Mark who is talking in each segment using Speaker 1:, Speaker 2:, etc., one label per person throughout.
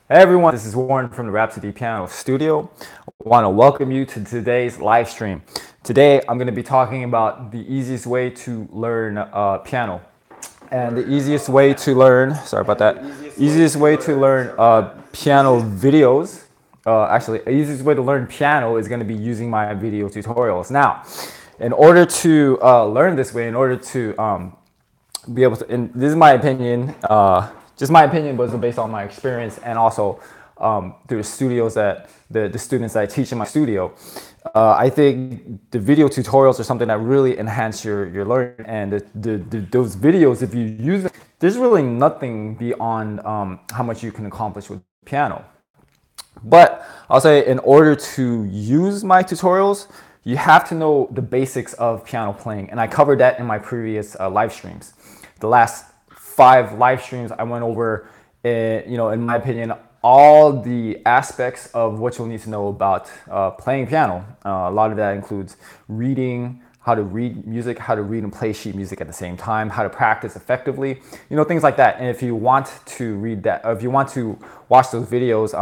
Speaker 1: Hey everyone, this is Warren from the Rhapsody Piano Studio. I want to welcome you to today's live stream. Today I'm going to be talking about the easiest way to learn piano. And the easiest way to learn, sorry about that, easiest way to learn piano videos, actually, the easiest way to learn piano is going to be using my video tutorials. Now, in order to learn this way, in order to be able to, and this is my opinion, just my opinion, but it's based on my experience and also through the studios that the students that I teach in my studio. I think the video tutorials are something that really enhance your learning, and those videos, if you use them, there's really nothing beyond how much you can accomplish with piano. But I'll say in order to use my tutorials, you have to know the basics of piano playing, and I covered that in my previous live streams. The last 5 live streams, I went over, in my opinion, all the aspects of what you'll need to know about playing piano. A lot of that includes reading, how to read music, how to read and play sheet music at the same time, how to practice effectively, things like that. And if you want to read that, or if you want to watch those videos,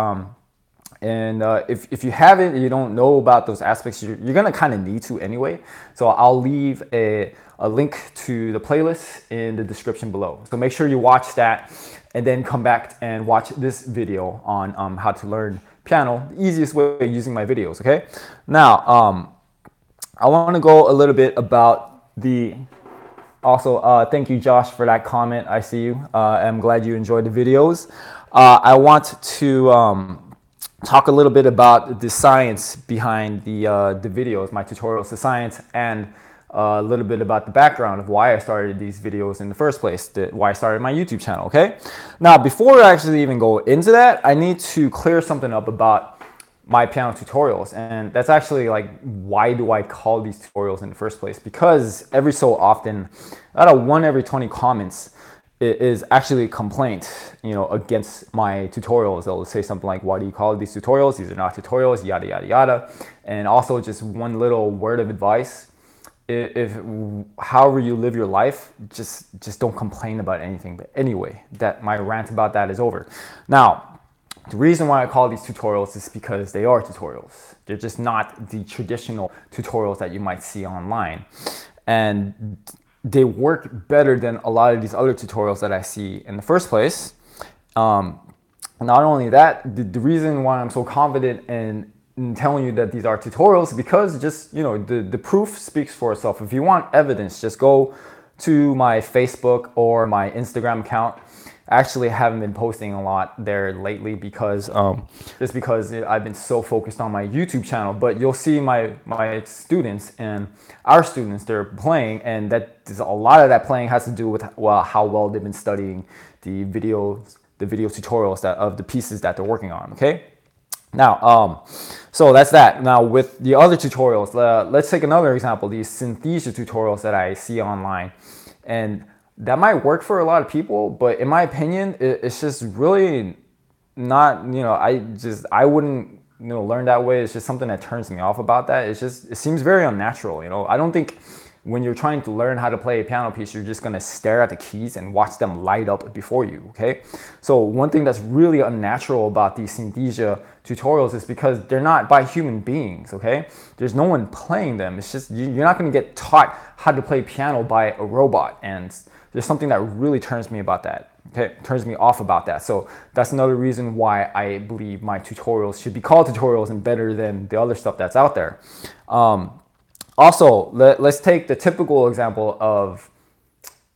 Speaker 1: if you haven't, you don't know about those aspects, you're going to kind of need to anyway. So I'll leave a link to the playlist in the description below. So make sure you watch that and then come back and watch this video on how to learn piano, the easiest way of using my videos, okay? Now, I want to go a little bit about thank you, Josh, for that comment. I see you. I'm glad you enjoyed the videos. I want to talk a little bit about the science behind the videos, my tutorials, the science, and a little bit about the background of why I started these videos in the first place, why I started my YouTube channel, okay? Now, before I actually even go into that, I need to clear something up about my piano tutorials, and that's actually like, why do I call these tutorials in the first place? Because every so often, out of 1 every 20 comments, is actually a complaint, against my tutorials. They'll say something like, why do you call these tutorials? These are not tutorials, yada, yada, yada. And also just one little word of advice. If however you live your life, just don't complain about anything. But anyway, that my rant about that is over. Now, the reason why I call these tutorials is because they are tutorials. They're just not the traditional tutorials that you might see online. And they work better than a lot of these other tutorials that I see in the first place. Not only that, the reason why I'm so confident in telling you that these are tutorials, because just, the proof speaks for itself. If you want evidence, just go to my Facebook or my Instagram account. I actually haven't been posting a lot there lately because I've been so focused on my YouTube channel. But you'll see my students and our students, they're playing, and a lot of that playing has to do with how well they've been studying the video tutorials of the pieces that they're working on. Okay. Now, so that's that. Now with the other tutorials, let's take another example, these synesthesia tutorials that I see online. And that might work for a lot of people, but in my opinion, it's just really not, I wouldn't, learn that way. It's just something that turns me off about that. It seems very unnatural, I don't think when you're trying to learn how to play a piano piece, you're just gonna stare at the keys and watch them light up before you, okay? So one thing that's really unnatural about these synesthesia tutorials is because they're not by human beings, okay? There's no one playing them. It's just, you're not gonna get taught how to play piano by a robot, and there's something that really turns me about that. Okay, turns me off about that. So that's another reason why I believe my tutorials should be called tutorials and better than the other stuff that's out there. Also, let's take the typical example of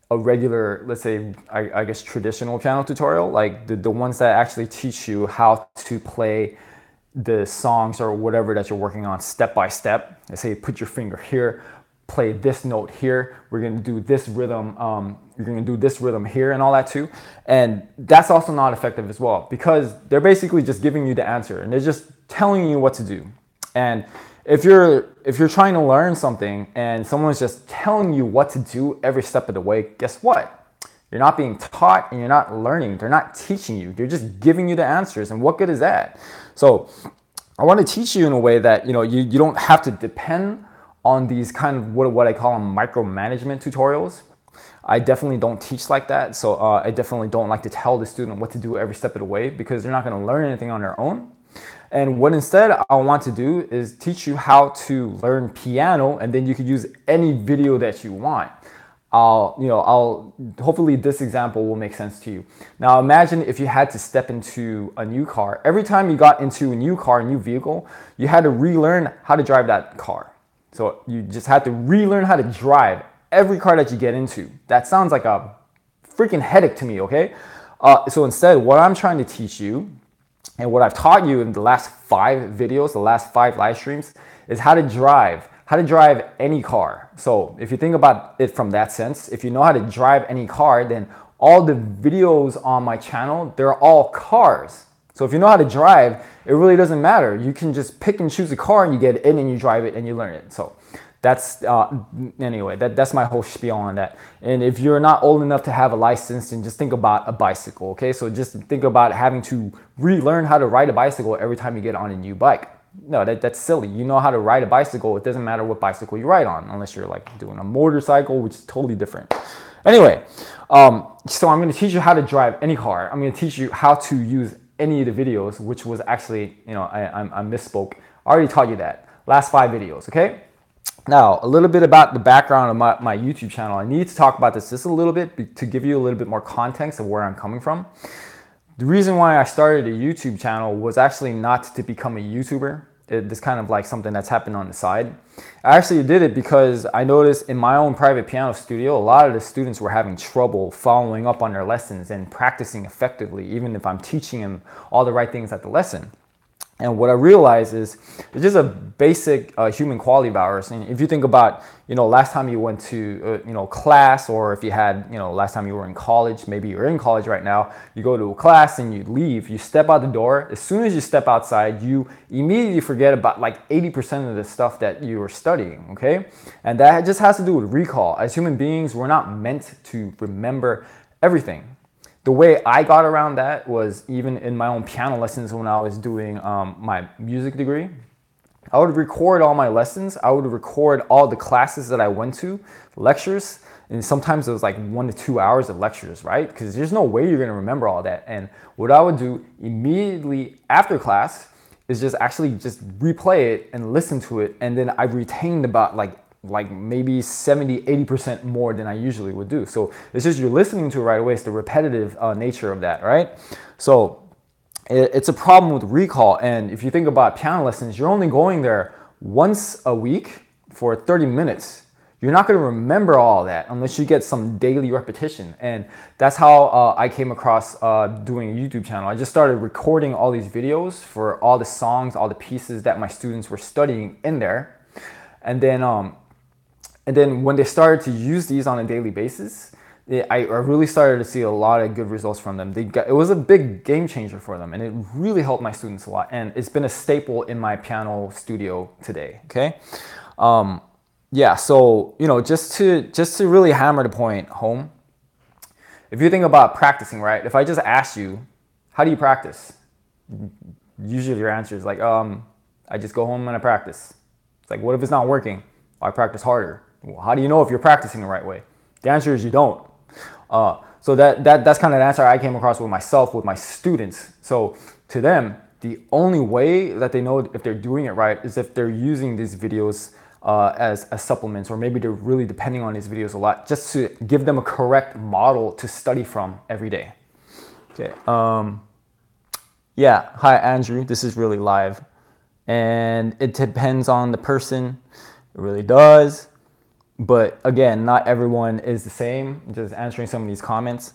Speaker 1: a regular, let's say, I guess, traditional piano tutorial, like the ones that actually teach you how to play the songs or whatever that you're working on step by step. They say, put your finger here, play this note here, we're going to do this rhythm, you're going to do this rhythm here and all that too. And that's also not effective as well, because they're basically just giving you the answer and they're just telling you what to do. And if you're trying to learn something and someone's just telling you what to do every step of the way, guess what? You're not being taught and you're not learning. They're not teaching you. They're just giving you the answers. And what good is that? So I want to teach you in a way that, you don't have to depend on these kind of what I call them micromanagement tutorials. I definitely don't teach like that. So I definitely don't like to tell the student what to do every step of the way, because they're not going to learn anything on their own. And what instead I want to do is teach you how to learn piano, and then you could use any video that you want. I'll hopefully this example will make sense to you. Now imagine if you had to step into a new car. Every time you got into a new car, a new vehicle, you had to relearn how to drive that car. So you just had to relearn how to drive every car that you get into. That sounds like a freaking headache to me, okay? So instead, what I'm trying to teach you, and what I've taught you in the last 5 videos, the last 5 live streams, is how to drive any car. So if you think about it from that sense, if you know how to drive any car, then all the videos on my channel, they're all cars. So if you know how to drive, it really doesn't matter. You can just pick and choose a car and you get in and you drive it and you learn it. So that's anyway, that's my whole spiel on that. And if you're not old enough to have a license, then just think about a bicycle, okay? So just think about having to relearn how to ride a bicycle every time you get on a new bike. No, that's silly. You know how to ride a bicycle. It doesn't matter what bicycle you ride on, unless you're like doing a motorcycle, which is totally different. Anyway, so I'm going to teach you how to drive any car. I'm going to teach you how to use any of the videos, which was actually, I misspoke. I already taught you that. Last 5 videos, okay? Now, a little bit about the background of my YouTube channel. I need to talk about this just a little bit to give you a little bit more context of where I'm coming from. The reason why I started a YouTube channel was actually not to become a YouTuber. It's kind of like something that's happened on the side. I actually did it because I noticed in my own private piano studio, a lot of the students were having trouble following up on their lessons and practicing effectively, even if I'm teaching them all the right things at the lesson. And what I realized is it's just a basic human quality of ours. And if you think about, last time you went to, class, or if you had, last time you were in college, maybe you're in college right now, you go to a class and you leave, you step out the door. As soon as you step outside, you immediately forget about like 80% of the stuff that you were studying, okay? And that just has to do with recall. As human beings, we're not meant to remember everything. The way I got around that was even in my own piano lessons when I was doing my music degree. I would record all my lessons. I would record all the classes that I went to, lectures, and sometimes it was like 1 to 2 hours of lectures, right? Because there's no way you're going to remember all that. And what I would do immediately after class is just replay it and listen to it. And then I retained about like maybe 70-80% more than I usually would do. So it's just you're listening to it right away. It's the repetitive nature of that, right? So it's a problem with recall. And if you think about piano lessons, you're only going there once a week for 30 minutes. You're not going to remember all that unless you get some daily repetition. And that's how I came across doing a YouTube channel. I just started recording all these videos for all the songs, all the pieces that my students were studying in there. And then when they started to use these on a daily basis, I really started to see a lot of good results from them. It was a big game changer for them, and it really helped my students a lot. And it's been a staple in my piano studio today, okay? Yeah, so, just to really hammer the point home, if you think about practicing, right? If I just ask you, how do you practice? Usually your answer is like, I just go home and I practice. It's like, what if it's not working? I practice harder. Well, how do you know if you're practicing the right way? The answer is you don't. So that's kind of the answer I came across with myself, with my students. So to them, the only way that they know if they're doing it right is if they're using these videos as supplements, or maybe they're really depending on these videos a lot, just to give them a correct model to study from every day. Okay. Yeah. Hi, Andrew. This is really live. And it depends on the person. It really does. But again, not everyone is the same. Just answering some of these comments.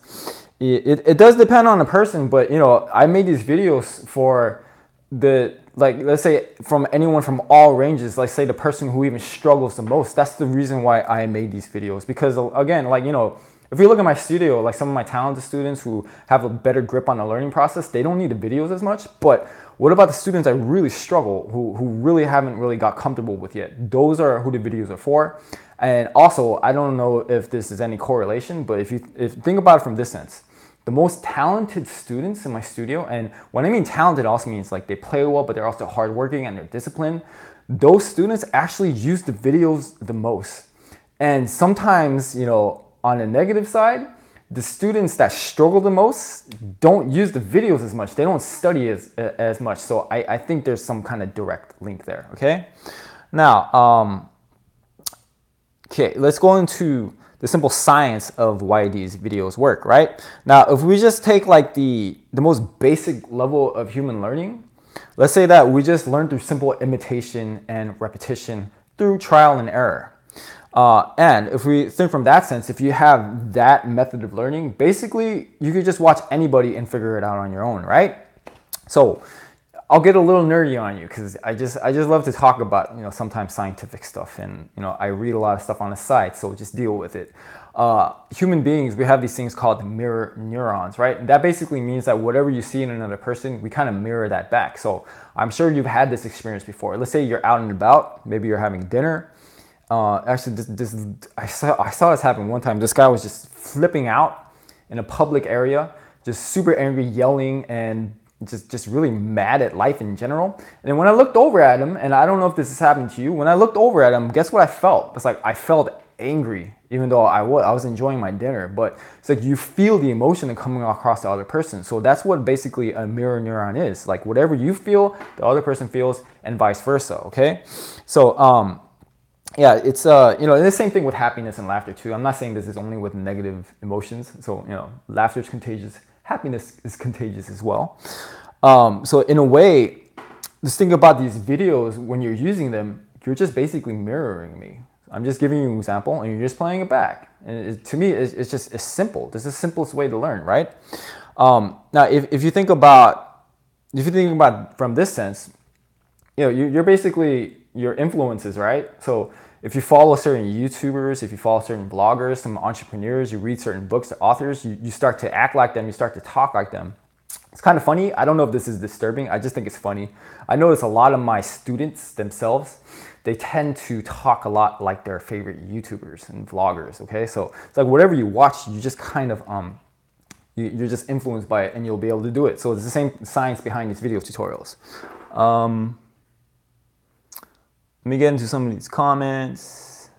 Speaker 1: It does depend on the person, but I made these videos for let's say from anyone from all ranges, like say the person who even struggles the most. That's the reason why I made these videos, because again, if you look at my studio, like some of my talented students who have a better grip on the learning process, they don't need the videos as much. But what about the students that really struggle, who really haven't really got comfortable with yet? Those are who the videos are for. And also, I don't know if this is any correlation, but if you think about it from this sense, the most talented students in my studio, and when I mean talented, also means like they play well, but they're also hardworking and they're disciplined. Those students actually use the videos the most. And sometimes, on the negative side, the students that struggle the most don't use the videos as much. They don't study as much. So I think there's some kind of direct link there, okay? Now, okay, let's go into the simple science of why these videos work, right? Now, if we just take like the most basic level of human learning, let's say that we just learn through simple imitation and repetition through trial and error. And if we think from that sense, if you have that method of learning, basically you could just watch anybody and figure it out on your own, right? So I'll get a little nerdy on you because I just love to talk about, sometimes scientific stuff, and I read a lot of stuff on the side, so just deal with it. Human beings, we have these things called mirror neurons, right? And that basically means that whatever you see in another person, we kind of mirror that back. So I'm sure you've had this experience before. Let's say you're out and about, maybe you're having dinner. Actually, I saw this happen one time. This guy was just flipping out in a public area, just super angry, yelling, and just really mad at life in general. And then when I looked over at him, and I don't know if this has happened to you, when I looked over at him, guess what I felt? It's like I felt angry, even though I was enjoying my dinner. But it's like you feel the emotion coming across the other person. So that's what basically a mirror neuron is. Like whatever you feel, the other person feels, and vice versa. Okay, so yeah, it's the same thing with happiness and laughter too. I'm not saying this is only with negative emotions. So laughter is contagious. Happiness is contagious as well. So in a way, just think about these videos when you're using them, you're just basically mirroring me. I'm just giving you an example and you're just playing it back. And to me, it's simple. This is the simplest way to learn, right? Now, if you think about from this sense, you're basically your influences, right? So if you follow certain YouTubers, if you follow certain bloggers, some entrepreneurs, you read certain books, the authors, you start to act like them, you start to talk like them. It's kind of funny. I don't know if this is disturbing. I just think it's funny. I notice a lot of my students themselves, they tend to talk a lot like their favorite YouTubers and vloggers, okay? So it's like whatever you watch, you just kind of, you're just influenced by it and you'll be able to do it. So it's the same science behind these video tutorials. Let me get into some of these comments.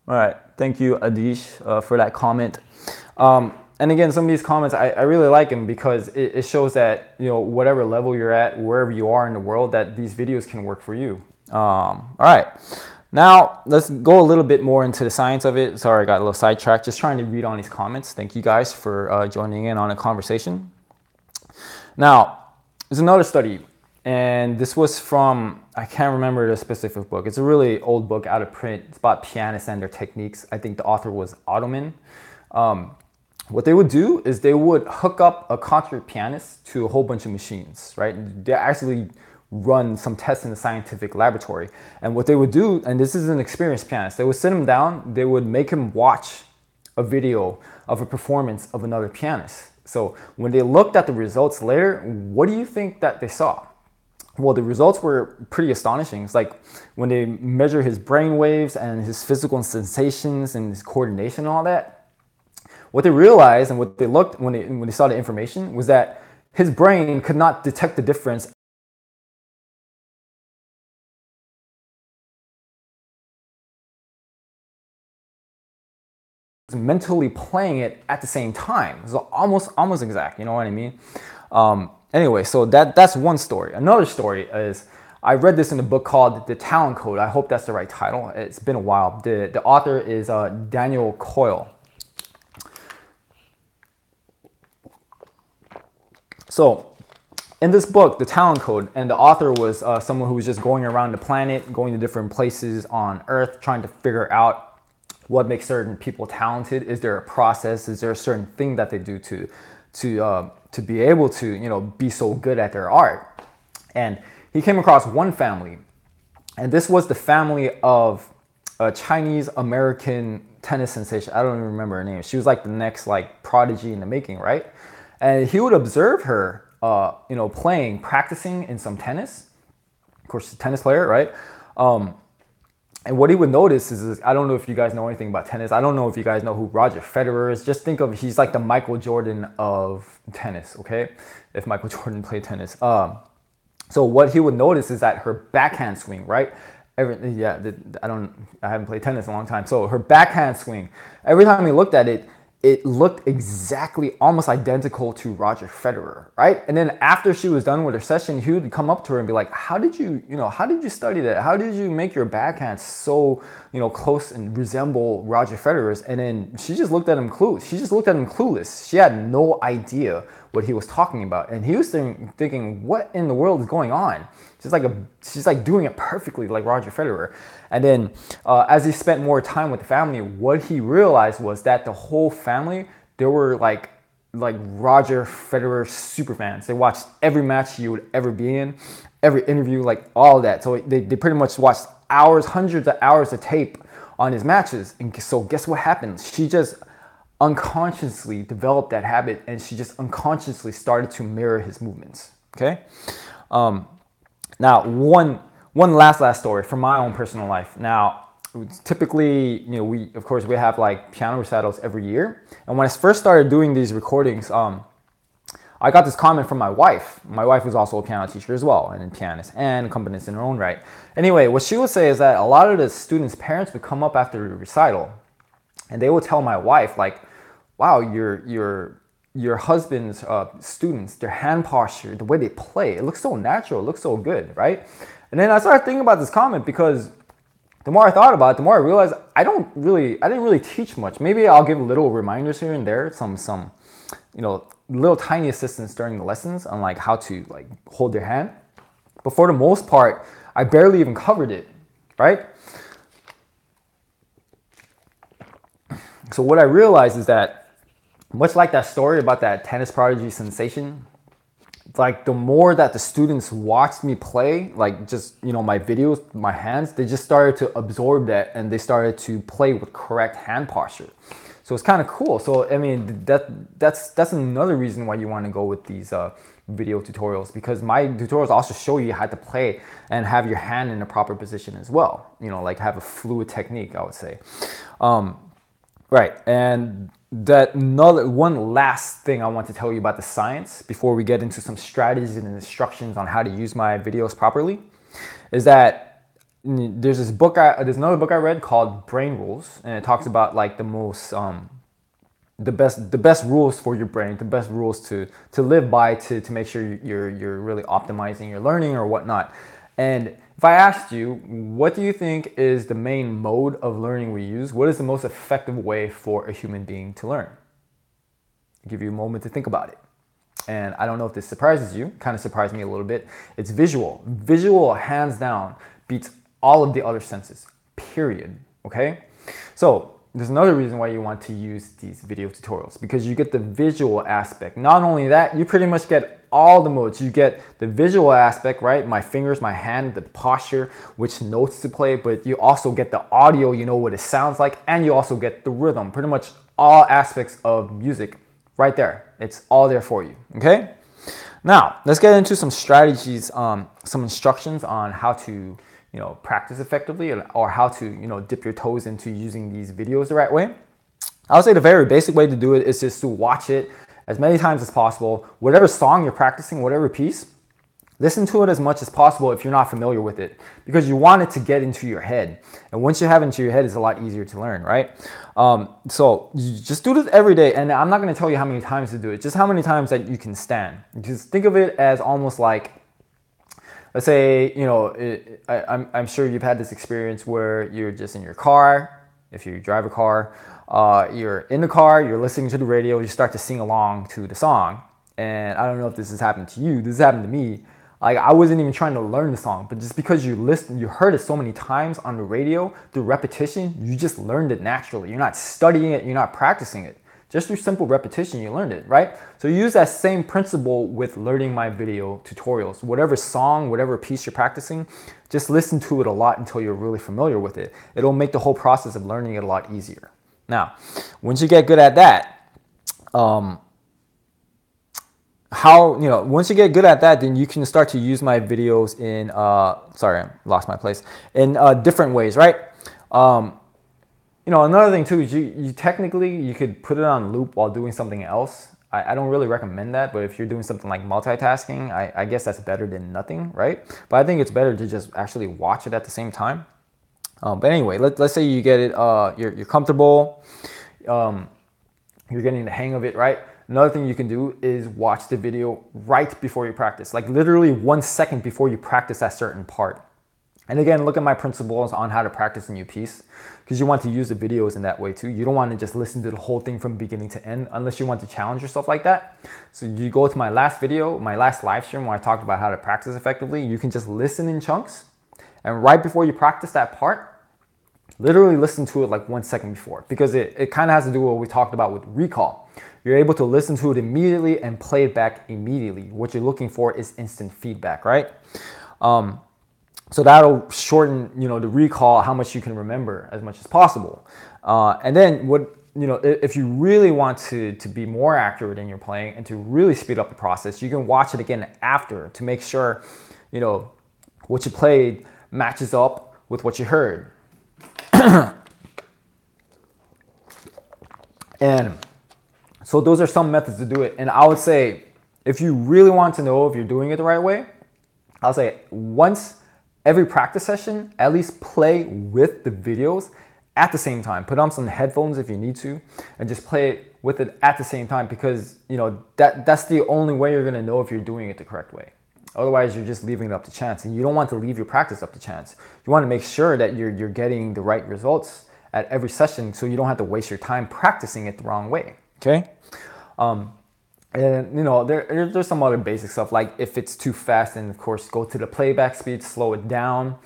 Speaker 1: All right, thank you, Adish, for that comment. And again, some of these comments, I really like them because it shows that, whatever level you're at, wherever you are in the world, that these videos can work for you. All right, now let's go a little bit more into the science of it. Sorry, I got a little sidetracked, just trying to read on these comments. Thank you guys for joining in on a conversation. Now, there's another study. And this was from, I can't remember the specific book. It's a really old book out of print. It's about pianists and their techniques. I think the author was Ottoman. What they would do is they would hook up a concert pianist to a whole bunch of machines, right? They actually run some tests in the scientific laboratory. And what they would do, and this is an experienced pianist, they would sit him down, they would make him watch a video of a performance of another pianist. So when they looked at the results later, what do you think that they saw? Well, the results were pretty astonishing. It's like when they measure his brain waves and his physical sensations and his coordination and all that, what they realized and what they looked when they saw the information was that his brain could not detect the difference mentally playing it at the same time. So almost exact, you know what I mean? Anyway, so that's one story. Another story is, I read this in a book called The Talent Code. I hope that's the right title. It's been a while. The author is Daniel Coyle. So in this book, The Talent Code, and the author was someone who was just going around the planet, going to different places on Earth, trying to figure out what makes certain people talented. Is there a process? Is there a certain thing that they do to be able to, be so good at their art? And he came across one family, and this was the family of a Chinese American tennis sensation. I don't even remember her name. She was like the next prodigy in the making, right? And he would observe her, playing, practicing in some tennis. Of course, a tennis player, right? And what he would notice is, I don't know if you guys know anything about tennis. I don't know if you guys know who Roger Federer is. Just think of, he's like the Michael Jordan of tennis, okay? If Michael Jordan played tennis. So what he would notice is that her backhand swing, right? Yeah, I haven't played tennis in a long time. So her backhand swing, every time he looked at it, it looked exactly almost identical to Roger Federer, right? And then after she was done with her session, he would come up to her and be like, how did you study that? How did you make your backhand so, close and resemble Roger Federer's? And then she just looked at him clueless. She just looked at him clueless. She had no idea what he was talking about. And he was thinking, what in the world is going on? She's like doing it perfectly like Roger Federer. And then as he spent more time with the family, what he realized was that the whole family, they were like Roger Federer super fans. They watched every match he would ever be in, every interview, like all of that. So they pretty much watched hours, hundreds of hours of tape on his matches. And so guess what happened? She just unconsciously developed that habit, and she just unconsciously started to mirror his movements. Okay. Now, one last story from my own personal life. Now, typically, we have like piano recitals every year. And when I first started doing these recordings, I got this comment from my wife. My wife was also a piano teacher as well, and a pianist and accompanist in her own right. Anyway, what she would say is that a lot of the students' parents would come up after the recital, and they would tell my wife, like, wow, your husband's students, their hand posture, the way they play, it looks so natural, it looks so good, right? And then I started thinking about this comment, because the more I thought about it, the more I realized I didn't really teach much. Maybe I'll give little reminders here and there, some little tiny assistance during the lessons on like how to like hold their hand. But for the most part, I barely even covered it, right? So what I realized is that, much like that story about that tennis prodigy sensation, like the more that the students watched me play, like just, my videos, my hands, they just started to absorb that, and they started to play with correct hand posture. So it's kind of cool. So, I mean, that's another reason why you want to go with these video tutorials, because my tutorials also show you how to play and have your hand in the proper position as well. Like have a fluid technique, I would say. Right, and one last thing I want to tell you about the science before we get into some strategies and instructions on how to use my videos properly, is that there's another book I read called Brain Rules, and it talks about like the best rules for your brain, the best rules to live by to make sure you're really optimizing your learning or whatnot. And if I asked you, what do you think is the main mode of learning we use? What is the most effective way for a human being to learn? I'll give you a moment to think about it. And I don't know if this surprises you, kind of surprised me a little bit. It's visual. Visual, hands down, beats all of the other senses, period, okay? So there's another reason why you want to use these video tutorials, because you get the visual aspect. Not only that, you pretty much get all the modes. You get the visual aspect, right? My fingers, my hand, the posture, which notes to play, but you also get the audio, what it sounds like, and you also get the rhythm. Pretty much all aspects of music right there. It's all there for you, okay? Now, let's get into some strategies, some instructions on how to practice effectively, or how to, dip your toes into using these videos the right way. I would say the very basic way to do it is just to watch it as many times as possible. Whatever song you're practicing, whatever piece, listen to it as much as possible if you're not familiar with it, because you want it to get into your head. And once you have it into your head, it's a lot easier to learn, right? So you just do this every day. And I'm not going to tell you how many times to do it, just how many times that you can stand. Just think of it as almost like, let's say, I'm sure you've had this experience where you're just in your car. If you drive a car, you're in the car, you're listening to the radio, you start to sing along to the song. And I don't know if this has happened to you. This has happened to me. Like, I wasn't even trying to learn the song, but just because you heard it so many times on the radio, through repetition, you just learned it naturally. You're not studying it, you're not practicing it. Just through simple repetition, you learned it, right? So use that same principle with learning my video tutorials. Whatever song, whatever piece you're practicing, just listen to it a lot until you're really familiar with it. It'll make the whole process of learning it a lot easier. Now, once you get good at that, once you get good at that, then you can start to use my videos in, sorry, I lost my place, in different ways, right? Another thing too is you technically, you could put it on loop while doing something else. I don't really recommend that, but if you're doing something like multitasking, I guess that's better than nothing, right? But I think it's better to just actually watch it at the same time. But anyway, let's say you get it, you're comfortable, you're getting the hang of it, right? Another thing you can do is watch the video right before you practice, like literally 1 second before you practice that certain part. And again, look at my principles on how to practice a new piece, because you want to use the videos in that way too. You don't want to just listen to the whole thing from beginning to end unless you want to challenge yourself like that. So you go to my last video, my last live stream where I talked about how to practice effectively. You can just listen in chunks, and right before you practice that part, literally listen to it like 1 second before, because it kind of has to do with what we talked about with recall. You're able to listen to it immediately and play it back immediately. What you're looking for is instant feedback, right? So that'll shorten, the recall, how much you can remember as much as possible. And then if you really want to be more accurate in your playing and to really speed up the process, you can watch it again after to make sure, what you played matches up with what you heard. And so those are some methods to do it. And I would say, if you really want to know if you're doing it the right way, I'll say once every practice session, at least play with the videos at the same time. Put on some headphones if you need to, and just play it with it at the same time, because that's the only way you're gonna know if you're doing it the correct way. Otherwise, you're just leaving it up to chance, and you don't want to leave your practice up to chance. You want to make sure that you're getting the right results at every session, so you don't have to waste your time practicing it the wrong way. Okay. And there's some other basic stuff, like if it's too fast, then of course go to the playback speed, slow it down.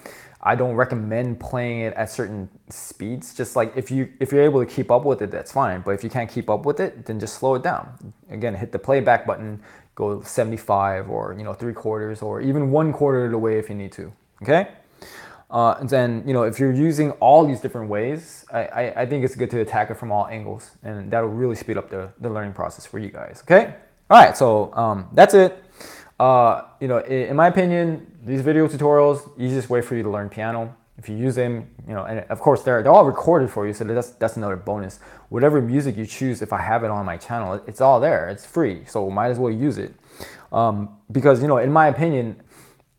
Speaker 1: I don't recommend playing it at certain speeds. Just like if you're able to keep up with it, that's fine. But if you can't keep up with it, then just slow it down. Again, hit the playback button, go 75 or 3/4 or even 1/4 of the way if you need to. Okay. And then, if you're using all these different ways, I think it's good to attack it from all angles, and that'll really speed up the learning process for you guys. Okay. All right. So that's it. In my opinion, these video tutorials, easiest way for you to learn piano. If you use them, and of course they're all recorded for you, so that's another bonus. Whatever music you choose, if I have it on my channel, it's all there. It's free, so might as well use it. Because in my opinion,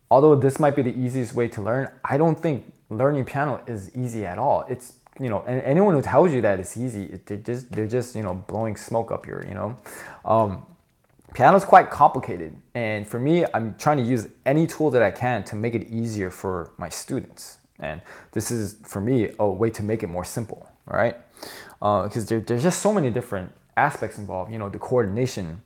Speaker 1: although this might be the easiest way to learn, I don't think learning piano is easy at all. It's and anyone who tells you that it's easy, they're just blowing smoke up here. Piano is quite complicated, and for me, I'm trying to use any tool that I can to make it easier for my students. And this is, for me, a way to make it more simple, right? Because there's just so many different aspects involved. The coordination,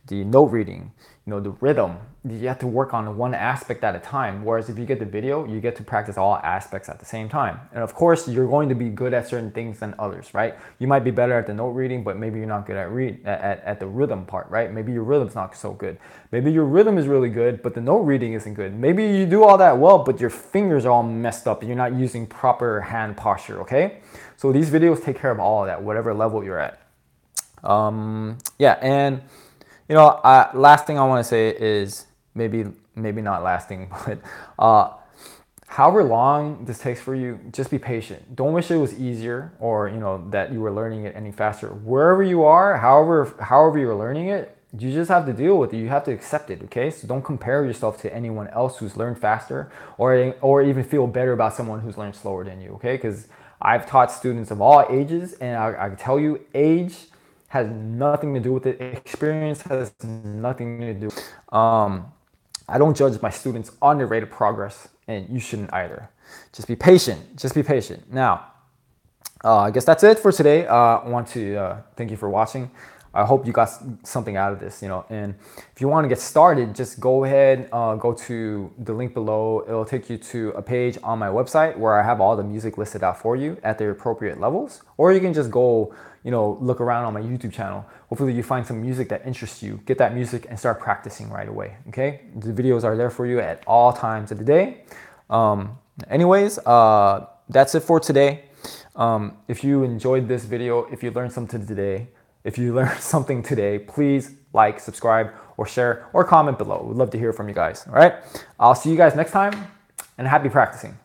Speaker 1: the note reading, the rhythm. You have to work on one aspect at a time. Whereas if you get the video, you get to practice all aspects at the same time. And of course, you're going to be good at certain things than others, right? You might be better at the note reading, but maybe you're not good at the rhythm part, right? Maybe your rhythm's not so good. Maybe your rhythm is really good, but the note reading isn't good. Maybe you do all that well, but your fingers are all messed up and you're not using proper hand posture, okay? So these videos take care of all of that, whatever level you're at. Last thing I want to say is maybe not last thing, but however long this takes for you, just be patient. Don't wish it was easier or that you were learning it any faster. Wherever you are, however you're learning it, you just have to deal with it. You have to accept it. Okay, so don't compare yourself to anyone else who's learned faster, or even feel better about someone who's learned slower than you. Okay, because I've taught students of all ages, and I can tell you, age has nothing to do with it. Experience has nothing to do. I don't judge my students on their rate of progress, and you shouldn't either. Just be patient. Just be patient. Now, I guess that's it for today. I want to thank you for watching. I hope you got something out of this, and if you want to get started, just go ahead, go to the link below. It'll take you to a page on my website where I have all the music listed out for you at the appropriate levels, or you can just go, look around on my YouTube channel. Hopefully you find some music that interests you, get that music and start practicing right away. Okay. The videos are there for you at all times of the day. That's it for today. If you enjoyed this video, if you learned something today, please like, subscribe, or share, or comment below. We'd love to hear from you guys. All right. I'll see you guys next time, and happy practicing.